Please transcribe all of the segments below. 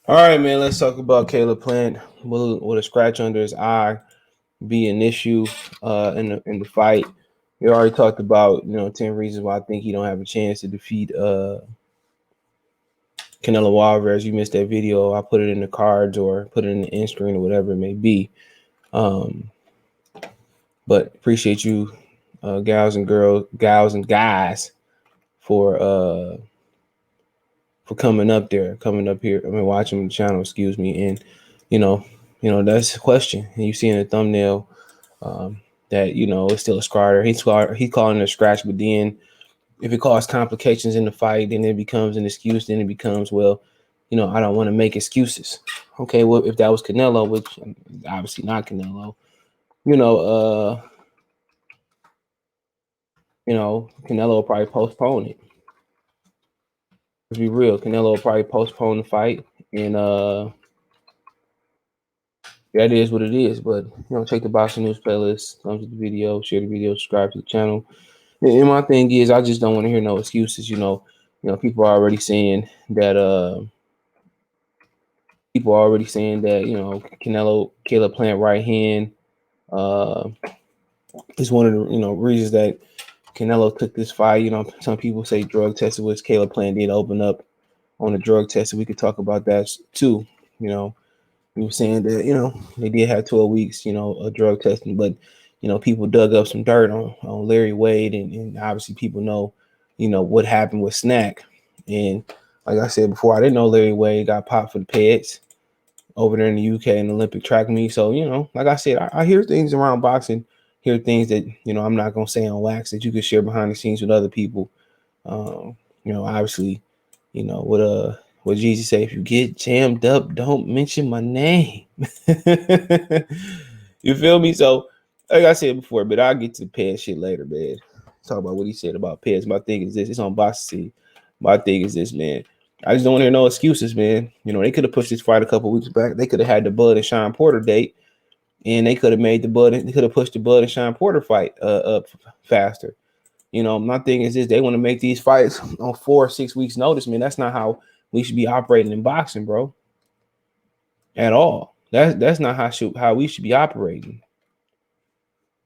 All right, man. Let's talk about Caleb Plant. Will a scratch under his eye be an issue in the fight? We already talked about 10 reasons why I think he don't have a chance to defeat Canelo Alvarez. You missed that video. I put it in the cards or put it in the end screen or whatever it may be. But appreciate you, gals and guys, for coming up here. I mean, watching the channel. Excuse me, and you know, that's the question. And you see in the thumbnail that it's still a scratcher. He's calling it a scratch, but then if it causes complications in the fight, then it becomes an excuse. Then it becomes, well, I don't want to make excuses. Okay, well, if that was Canelo, which obviously not Canelo, you know, uh, Canelo will probably postpone it. Let's be real, Canelo will probably postpone the fight, and that is what it is. But check the Boxing News playlist, thumbs up the video, share the video, subscribe to the channel. And my thing is, I just don't want to hear no excuses. People are already saying that. People are already saying that Caleb Plant right hand is one of the reasons that Canelo took this fight. Some people say drug tested, which Caleb Plant did open up on the drug test, and we could talk about that too. He was saying that they did have 12 weeks, of drug testing, but people dug up some dirt on Larry Wade, and obviously people know, what happened with Snack. And like I said before, I didn't know Larry Wade got popped for the PEDs over there in the UK in the Olympic track meet. So, like I said, I hear things around boxing, hear things that, I'm not going to say on wax that you can share behind the scenes with other people. Obviously, what Jesus say, if you get jammed up, don't mention my name. You feel me? So, like I said before, but I'll get to the PED shit later, man. Talk about what he said about PEDs. My thing is this. It's on boxing. My thing is this, man. I just don't want to hear no excuses, man. They could have pushed this fight a couple weeks back. They could have had the Bud and Sean Porter date, and they could have made they could have pushed the Bud and Sean Porter fight up faster. My thing is this: they want to make these fights on 4 or 6 weeks notice, man. That's not how we should be operating in boxing, bro. At all. That's not how we should be operating.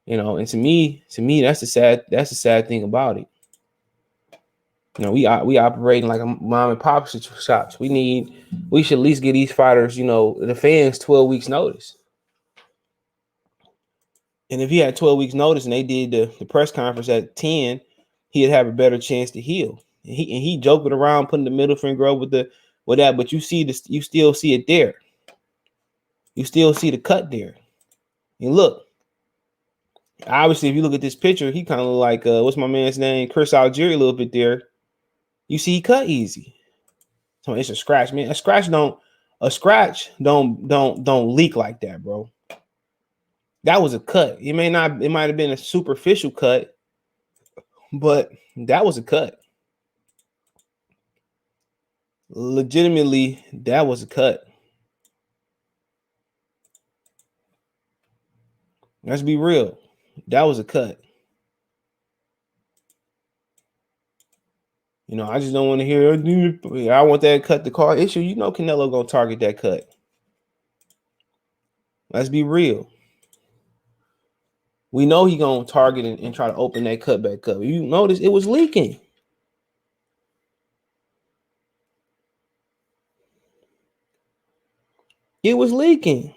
And to me, that's the sad thing about it. We operating like a mom and pop shops. We should at least give these fighters, the fans 12 weeks notice. And if he had 12 weeks notice and they did the press conference at 10, he'd have a better chance to heal. And he joking around, putting the middle finger up with that, but you still see it there. You still see the cut there. And look, obviously, if you look at this picture, he kind of like what's my man's name? Chris Algieri a little bit there. You see he cut easy. So it's a scratch, man. A scratch don't leak like that, bro. That was a cut. It might have been a superficial cut, but that was a cut. Legitimately, that was a cut. Let's be real. That was a cut. I just don't want to hear, I want that cut to call issue. Canelo gonna target that cut. Let's be real. We know he gonna target and try to open that cut back up. You notice it was leaking. It was leaking.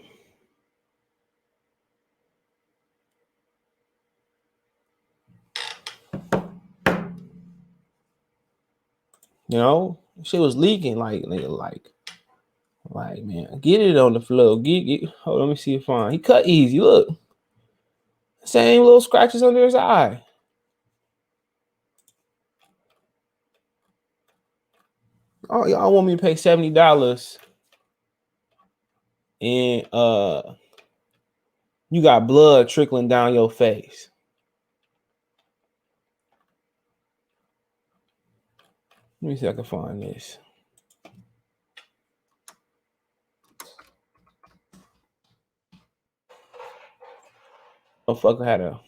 Shit was leaking like man, get it on the floor. Hold on, let me see it fine. He cut easy. Look, same little scratches under his eye. Oh, y'all want me to pay $70 and you got blood trickling down your face. Let me see if I can find this. Motherfucker had how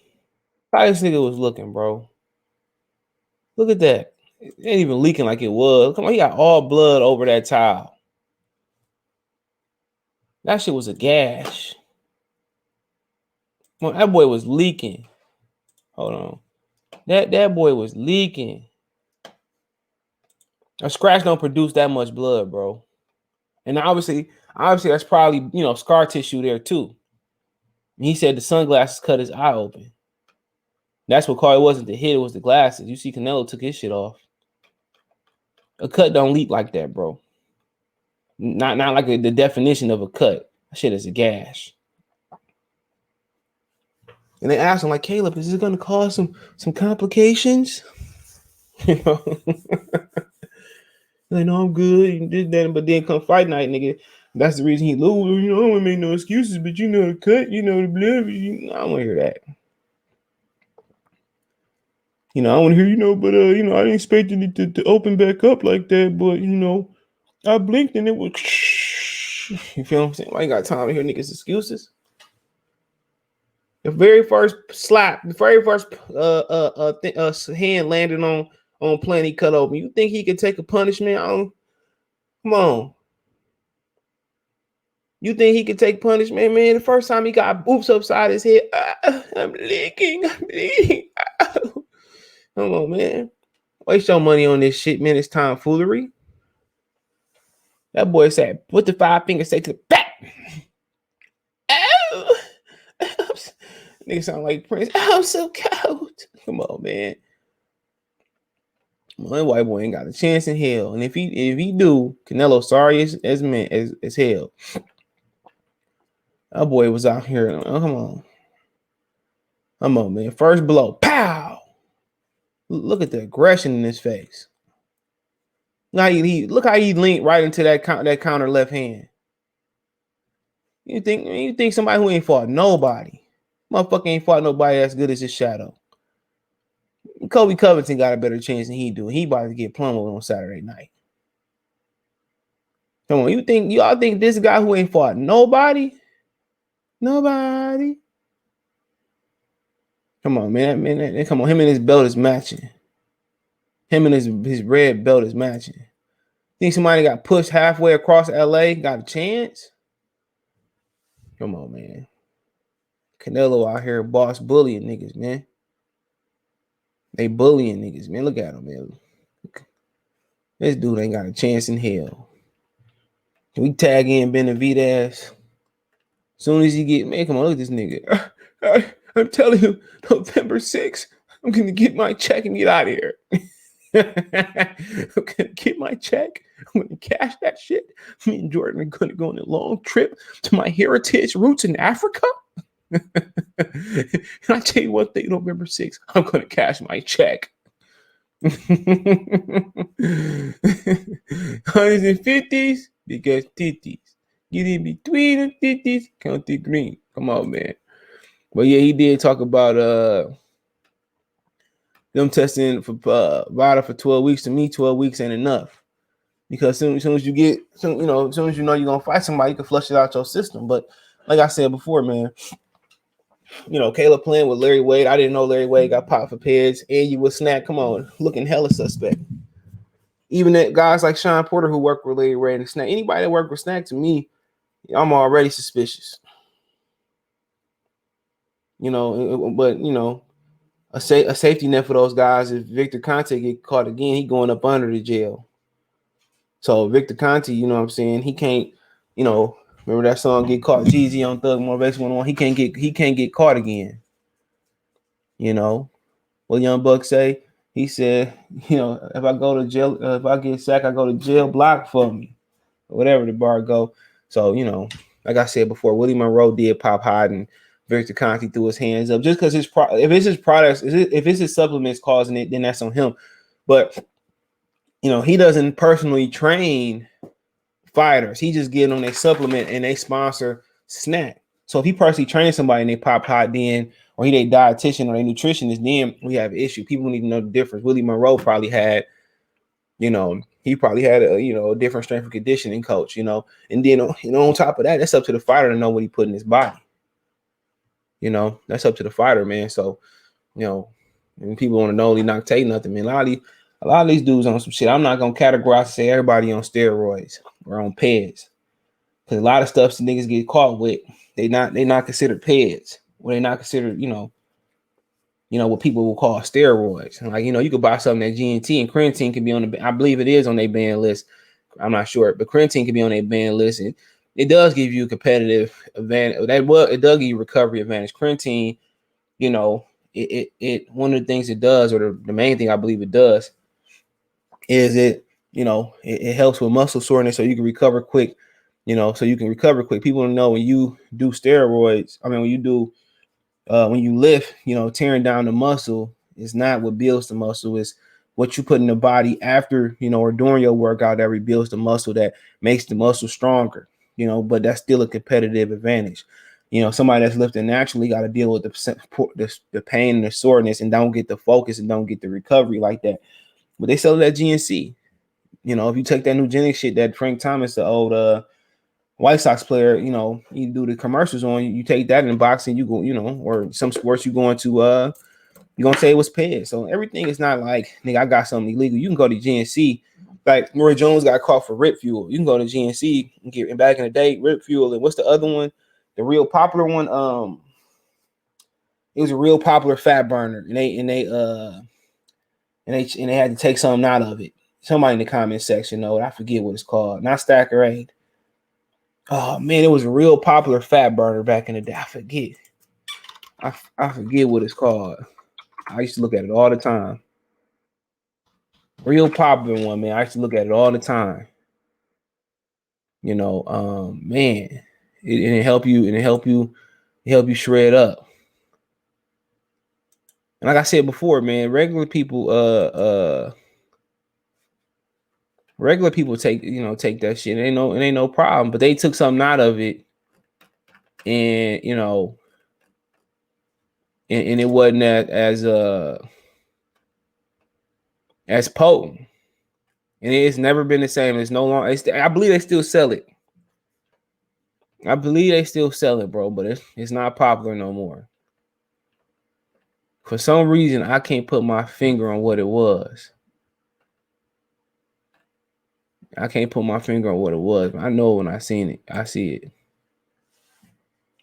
this nigga was looking, bro. Look at that. It ain't even leaking like it was. Come on, he got all blood over that towel. That shit was a gash. Well, that boy was leaking. Hold on. That boy was leaking. A scratch don't produce that much blood, bro. And obviously that's probably, scar tissue there too. He said the sunglasses cut his eye open. That's what caused it. Wasn't the hit, it was the glasses. You see Canelo took his shit off. A cut don't leak like that, bro. Not like the definition of a cut. That shit is a gash. And they asked him, like, Caleb, is this gonna cause some complications? You know, like, no, I'm good. You did that, but then come fight night, nigga. That's the reason he lose. I don't want to make no excuses, but the cut, the blood. I don't want to hear that. I want to hear, but I didn't expect it to open back up like that, but I blinked and it was. You feel what I'm saying? Why you got time to hear niggas' excuses? The very first slap, the very first hand landed on plane he cut open. You think he could take a punishment? Come on. You think he could take punishment, man? The first time he got boops upside his head, I'm leaking. Come on, man. Waste your money on this shit, man. It's tomfoolery. That boy said, put the 5 fingers, say to the back. Oh. Nigga sound like Prince. I'm so cold. Come on, man. My white boy ain't got a chance in hell. And if he do, Canelo sorry as hell. That boy was out here. Oh, come on, man. First blow. Pow. Look at the aggression in his face. Look how he leaned right into that counter left hand. You think somebody who ain't fought nobody. Motherfucker ain't fought nobody as good as his shadow. Kobe Covington got a better chance than he do. He about to get plummeted on Saturday night. Come on, y'all think this guy who ain't fought nobody? Nobody. Come on, man. Come on, him and his belt is matching. Him and his red belt is matching. Think somebody got pushed halfway across LA, got a chance? Come on, man. Canelo out here boss bullying niggas, man. They bullying niggas, man. Look at him, man. This dude ain't got a chance in hell. Can we tag in Benavidez? As soon as he get, man, come on, look at this nigga. I'm telling you, November 6th, I'm going to get my check and get out of here. I'm going to get my check. I'm going to cash that shit. Me and Jordan are going to go on a long trip to my heritage roots in Africa. And I tell you one thing, November 6th, I'm going to cash my check. 150s because titties. Get in between the titties, count the green. Come on, man. But yeah, he did talk about them testing for VADA for 12 weeks. To me, 12 weeks ain't enough. Because as soon as you know you're gonna fight somebody, you can flush it out your system. But like I said before, man, Caleb playing with Larry Wade. I didn't know Larry Wade got popped for PEDs, and you would snack. Come on, looking hella suspect. Even that guys like Sean Porter who work with Larry Wade and Snack, anybody that work with Snack, to me, I'm already suspicious. But a safety net for those guys, if Victor Conte get caught again, he going up under the jail. So Victor Conte, you know what I'm saying, he can't, remember that song Get Caught, Jeezy on Thug Motivation 101, he can't get caught again. What Young Buck say? He said, if I go to jail, if I get sacked, I go to jail block for me. Or whatever the bar go. So, like I said before, Willie Monroe did pop hide and Victor Conte threw his hands up just because if it's his products, if it's his supplements causing it, then that's on him. But he doesn't personally train fighters. He just get on their supplement and they sponsor Snack. So if he personally trains somebody and they pop hot, then or he they dietitian or they nutritionist, then we have an issue. People need to know the difference. Willie Monroe probably had, he probably had a different strength and conditioning coach, and then on top of that, that's up to the fighter to know what he put in his body. That's up to the fighter, man. So, and people want to know not take nothing, man. A lot of these dudes on some shit. I'm not gonna categorize and say everybody on steroids or on PEDs. Because a lot of stuff the niggas get caught with, they not considered PEDs, or they not considered, what people will call steroids. And like, you could buy something that GNT and creatine can be on the, I believe it is on their ban list. I'm not sure, but creatine can be on their ban list, and it does give you a competitive advantage. It does give you recovery advantage. Creatine, it one of the things it does, or the main thing I believe it does, is it helps with muscle soreness, so you can recover quick. People don't know when you do steroids. I mean, when you lift, tearing down the muscle is not what builds the muscle. Is what you put in the body after, or during your workout that rebuilds the muscle, that makes the muscle stronger. But that's still a competitive advantage. Somebody that's lifting naturally got to deal with the pain and the soreness, and don't get the focus and don't get the recovery like that. But they sell that GNC. If you take that Nugenic shit that Frank Thomas, the old White Sox player, you do the commercials on, you take that in boxing, you go, or some sports, you're going to say it was PED. So everything is not like, nigga, I got something illegal. You can go to GNC. Like Roy Jones got caught for Rip Fuel. You can go to GNC and get, and back in the day, Rip Fuel, and what's the other one? The real popular one, it was a real popular fat burner, and they had to take something out of it. Somebody in the comment section know it. I forget what it's called. Not Stacker Aid. Oh man, it was a real popular fat burner back in the day. I forget. I forget what it's called. I used to look at it all the time. Real popular one, man. I used to look at it all the time. Man, it help you shred up. And like I said before, man, regular people take that shit. It ain't no problem. But they took something out of it, and and it wasn't as potent. And it's never been the same. It's no longer. I believe they still sell it. Bro, but it's not popular no more. For some reason, I can't put my finger on what it was. I can't put my finger on what it was. But I know when I seen it, I see it.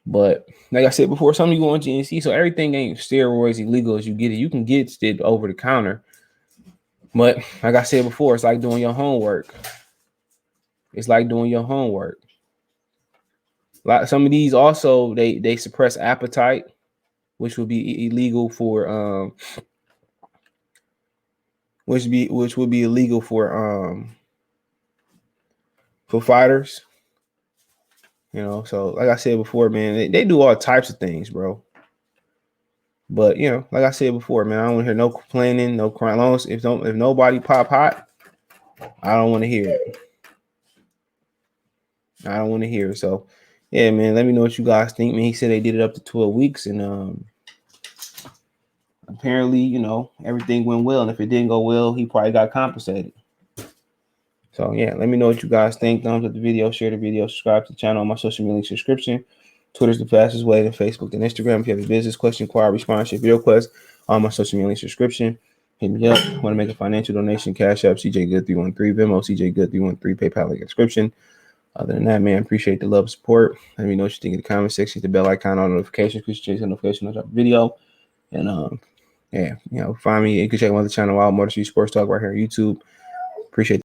But like I said before, some of you go on GNC, so everything ain't steroids illegal as you get it. You can get it over the counter. But like I said before, it's like doing your homework. Some of these also they suppress appetite, which would be illegal for which would be illegal for fighters. So like I said before, man, they do all types of things, bro. But like I said before, man, I don't want to hear no complaining, no crying. If nobody pop hot, I don't want to hear it. I don't want to hear it. So yeah, man, let me know what you guys think. Man, he said they did it up to 12 weeks, and apparently, everything went well. And if it didn't go well, he probably got compensated. So yeah, let me know what you guys think. Thumbs up the video, share the video, subscribe to the channel on my social media subscription. Twitter's the fastest way, than Facebook and Instagram. If you have a business question, inquiry, sponsorship, video request on my social media subscription, hit me up. Want to make a financial donation? Cash App, CJ Good 313, Venmo, CJ Good 313, PayPal link description. Other than that, man, appreciate the love and support. Let me know what you think in the comment section. Hit the bell icon on notifications, because you get notifications on the video. And yeah, find me. You can check my other channel out, Motor City Sports Talk, right here on YouTube. Appreciate it.